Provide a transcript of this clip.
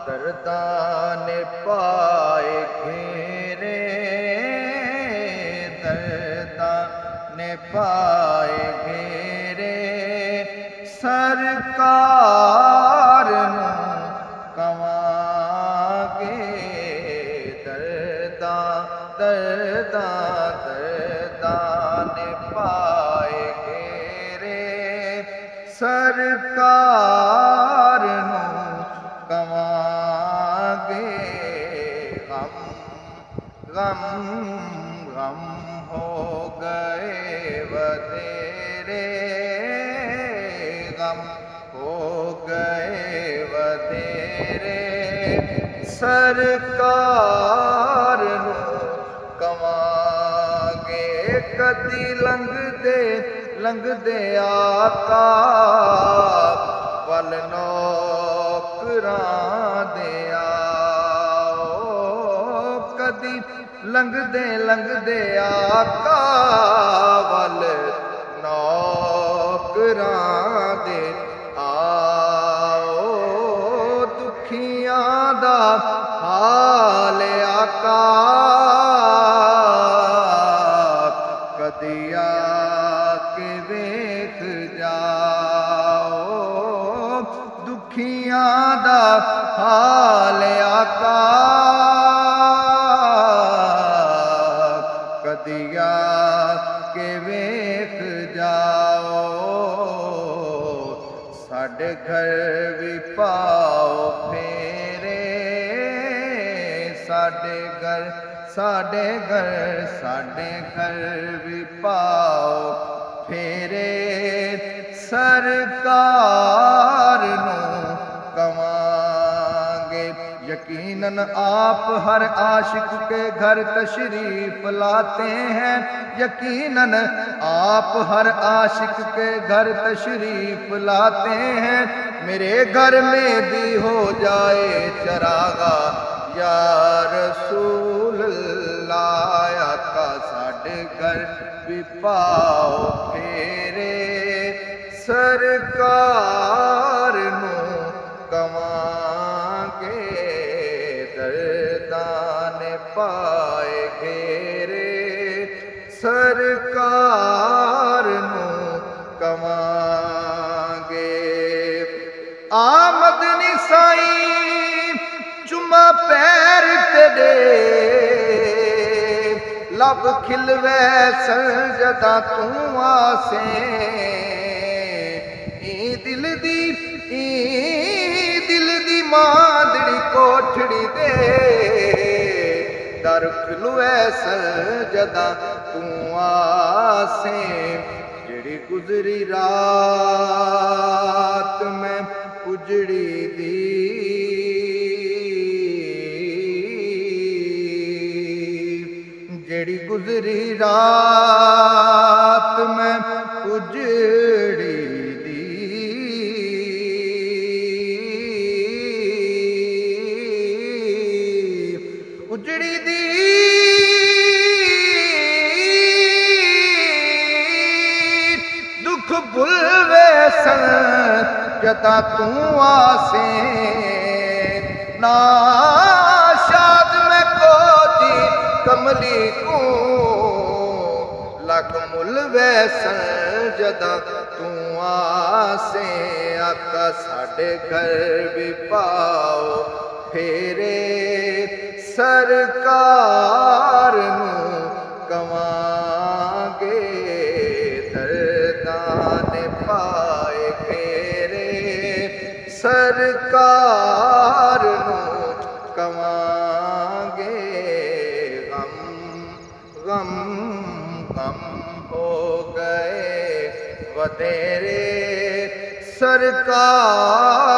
दर्दां ने पाए घेरे, दर्दां ने पाए घेरे, सरकार नूं कवांगे। दर्दां दर्दां दर्दां ने पाए घेरे, सरकार नूं कवांगे। गम गम गम हो गए वतेरे, गम हो गए वतेरे, सरकार नूं कवांगे। कदी लंघदे आका वल नौकरां दे आओ, कदी लंघदे आका वल नौकरां दे आओ। दुखियां दा हाल आका कदी आके वेख जाओ। दुखियां दा हाल आका कदी आके वेख जाओ। साडे घर भी पाओ फेरे, साडे घर भी पाओ फेरे, सरकार नूं कवांगे। यकीनन आप हर आशिक के घर तशरीफ लाते हैं, यकीनन आप हर आशिक के घर तशरीफ लाते हैं। मेरे घर में भी हो जाए चरागा या रसूल अल्लाह। आका साडे घर भी पाओ फेरे, सरकार नूं कवांगे। दर्दां ने पाए घेरे, सरकार नूं कवांगे। आमद नी साईं चुमा पैर तेरे, लब खिलवे सजदा तू आसे। दिल दी मांदड़ी कोठड़ी दे, दर खिलवे सजदा तू आसे। जेड़ी गुजरी रात में उजड़ी दी, जेड़ी गुजरी रात में उजड़ी दी, उजड़ी दी दुख भुलवे सन जदा तू आसे। ना शाद में कोजी कमली को लग मुल वैसन जदा तू आसे। आका साडे घर भी पाओ फेरे, सरकार नूं कवांगे। दर्दां ने पाए घेरे, सरकार नूं कवांगे। गम गम गम हो गए वतेरे, सरकार